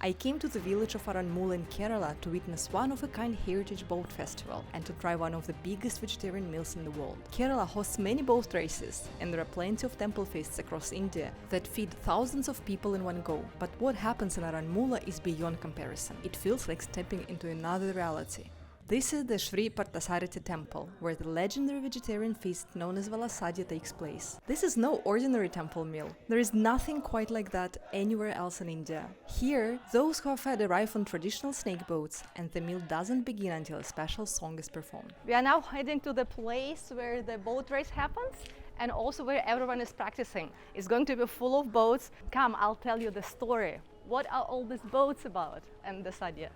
I came to the village of Aranmula in Kerala to witness one-of-a-kind heritage boat festival and to try one of the biggest vegetarian meals in the world. Kerala hosts many boat races, and there are plenty of temple feasts across India that feed thousands of people in one go. But what happens in Aranmula is beyond comparison. It feels like stepping into another reality. This is the Shri Parthasarathi temple, where the legendary vegetarian feast known as Valasadhya takes place. This is no ordinary temple meal. There is nothing quite like that anywhere else in India. Here, those who are fed arrive on traditional snake boats, and the meal doesn't begin until a special song is performed. We are now heading to the place where the boat race happens and also where everyone is practicing. It's going to be full of boats. Come, I'll tell you the story. What are all these boats about and the sadhya?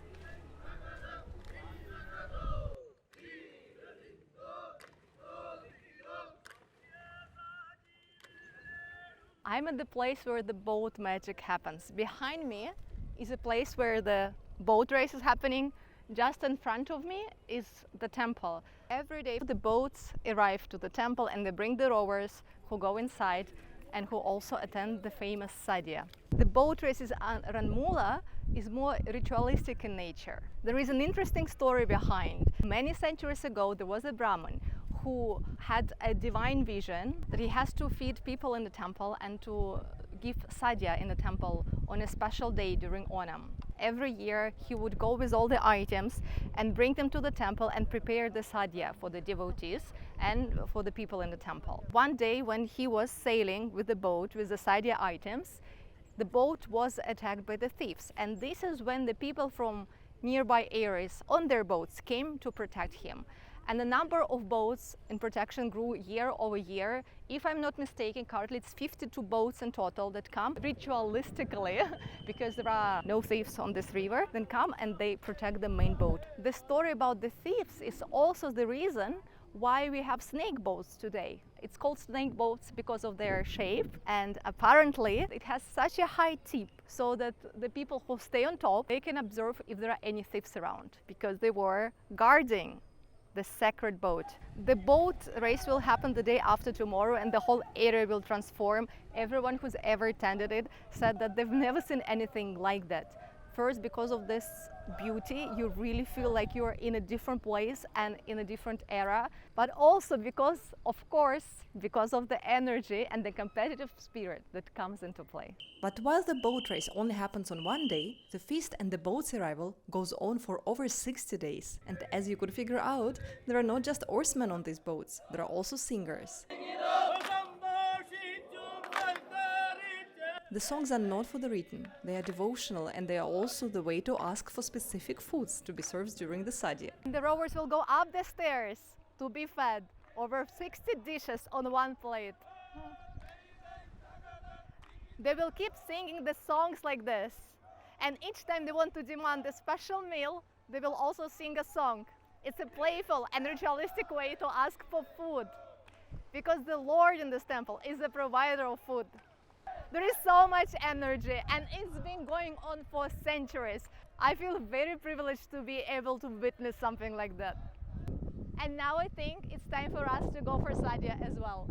I'm at the place where the boat magic happens. Behind me is a place where the boat race is happening. Just in front of me is the temple. Every day the boats arrive to the temple and they bring the rowers who go inside and who also attend the famous sadhya. The boat race in Aranmula is more ritualistic in nature. There is an interesting story behind. Many centuries ago there was a Brahmin who had a divine vision that he has to feed people in the temple and to give sadhya in the temple on a special day during Onam. Every year he would go with all the items and bring them to the temple and prepare the sadhya for the devotees and for the people in the temple. One day when he was sailing with the boat with the sadhya items, the boat was attacked by the thieves, and this is when the people from nearby areas on their boats came to protect him. And the number of boats in protection grew year over year. If I'm not mistaken, currently it's 52 boats in total that come ritualistically, because there are no thieves on this river, then come and they protect the main boat. The story about the thieves is also the reason why we have snake boats today. It's called snake boats because of their shape, and apparently it has such a high tip so that the people who stay on top, they can observe if there are any thieves around, because they were guarding the sacred boat. The boat race will happen the day after tomorrow and the whole area will transform. Everyone who's ever attended it said that they've never seen anything like that. First, because of this beauty, you really feel like you're in a different place and in a different era, but also because, of course, because of the energy and the competitive spirit that comes into play. But while the boat race only happens on one day, the feast and the boat's arrival goes on for over 60 days. And as you could figure out, there are not just oarsmen on these boats, there are also singers. The songs are not for the written, they are devotional, and they are also the way to ask for specific foods to be served during the sadhya. The rowers will go up the stairs to be fed over 60 dishes on one plate. They will keep singing the songs like this, and each time they want to demand a special meal, they will also sing a song. It's a playful and ritualistic way to ask for food, because the Lord in this temple is the provider of food. There is so much energy and it's been going on for centuries. I feel very privileged to be able to witness something like that. And now I think it's time for us to go for sadhya as well.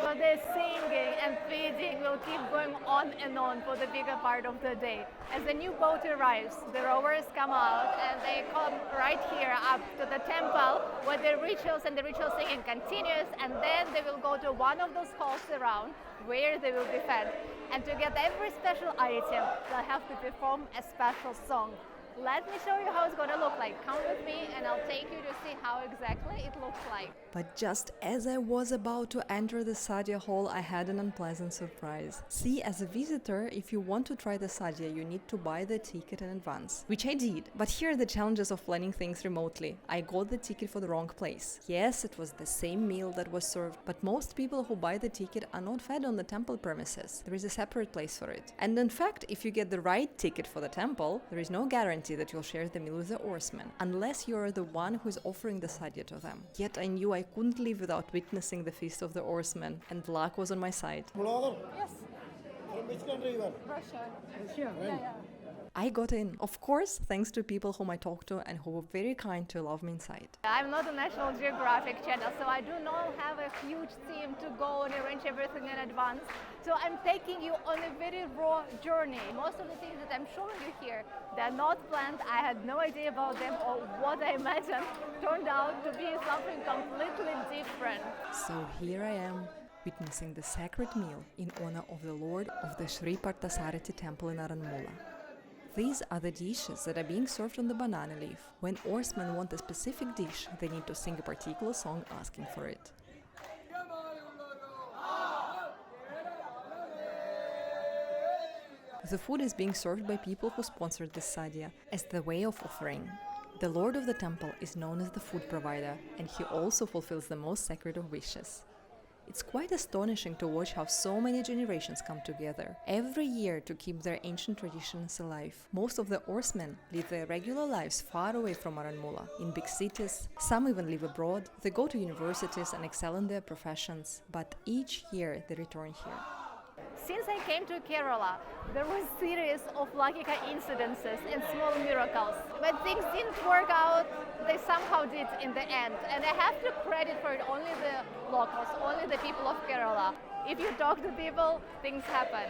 So the singing and feeding will keep going on and on for the bigger part of the day. As the new boat arrives, the rowers come out and they come right here up to the temple where the rituals and the ritual singing continues, and then they will go to one of those halls around where they will be fed. And to get every special item, they'll have to perform a special song. Let me show you how it's going to look like. Come with me and I'll take you to see how exactly it looks like. But just as I was about to enter the sadhya hall, I had an unpleasant surprise. See, as a visitor, if you want to try the sadhya, you need to buy the ticket in advance, which I did. But here are the challenges of planning things remotely. I got the ticket for the wrong place. Yes, it was the same meal that was served, but most people who buy the ticket are not fed on the temple premises. There is a separate place for it. And in fact, if you get the right ticket for the temple, there is no guarantee that you'll share the meal with the oarsmen, unless you're the one who is offering the sadhya to them. Yet I knew I couldn't live without witnessing the feast of the oarsmen, and luck was on my side. Yes. From which country you are? Russia. Russia. Yeah. I got in, of course, thanks to people whom I talked to and who were very kind to allow me inside. I'm not a National Geographic channel, so I do not have a huge team to go and arrange everything in advance. So I'm taking you on a very raw journey. Most of the things that I'm showing you here, they're not planned. I had no idea about them, or what I imagined turned out to be something completely different. So here I am, witnessing the sacred meal in honor of the Lord of the Sri Parthasarathi temple in Aranmula. These are the dishes that are being served on the banana leaf. When oarsmen want a specific dish, they need to sing a particular song asking for it. The food is being served by people who sponsored this sadhya as the way of offering. The Lord of the temple is known as the food provider, and he also fulfills the most sacred of wishes. It's quite astonishing to watch how so many generations come together every year to keep their ancient traditions alive. Most of the oarsmen live their regular lives far away from Aranmula, in big cities. Some even live abroad. They go to universities and excel in their professions, but each year they return here. Since I came to Kerala, there was a series of lucky incidences and small miracles. When things didn't work out, they somehow did in the end. And I have to credit for it only the locals, only the people of Kerala. If you talk to people, things happen.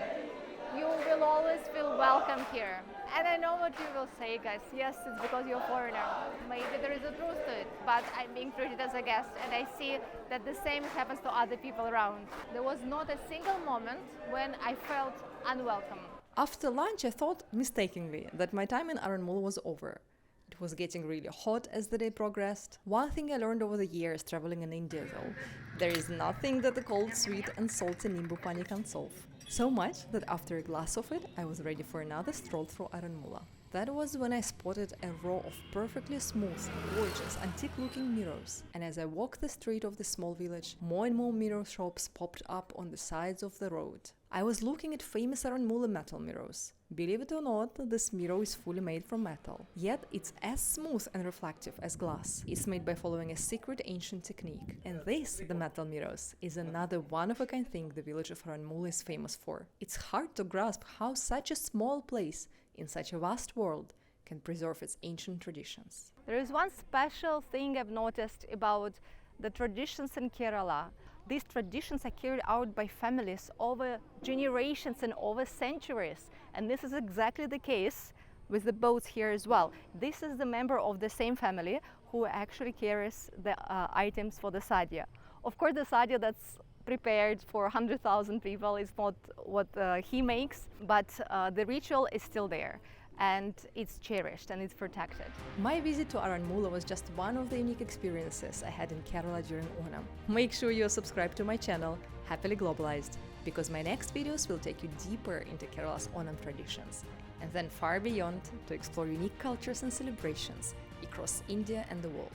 You will always feel welcome here. And I know what you will say, guys. Yes, it's because you're a foreigner. Maybe there is a truth to it, but I'm being treated as a guest, and I see that the same happens to other people around. There was not a single moment when I felt unwelcome. After lunch, I thought mistakenly that my time in Aranmula was over. It was getting really hot as the day progressed. One thing I learned over the years traveling in India, though, there is nothing that the cold, sweet and salty Nimbu Pani can solve. So much that after a glass of it, I was ready for another stroll through Aranmula. That was when I spotted a row of perfectly smooth, gorgeous, antique-looking mirrors. And as I walked the street of the small village, more and more mirror shops popped up on the sides of the road. I was looking at famous Aranmula metal mirrors. Believe it or not, this mirror is fully made from metal. Yet it's as smooth and reflective as glass. It's made by following a secret ancient technique. And this, the metal mirrors, is another one-of-a-kind thing the village of Aranmula is famous for. It's hard to grasp how such a small place in such a vast world can preserve its ancient traditions. There is one special thing I've noticed about the traditions in Kerala. These traditions are carried out by families over generations and over centuries. And this is exactly the case with the boats here as well. This is the member of the same family who actually carries the items for the sadhya. Of course, the sadhya that's prepared for 100,000 people is not what he makes, but the ritual is still there. And it's cherished and it's protected. My visit to Aranmula was just one of the unique experiences I had in Kerala during Onam. Make sure you're subscribed to my channel, Happily Globalized, because my next videos will take you deeper into Kerala's Onam traditions, and then far beyond to explore unique cultures and celebrations across India and the world.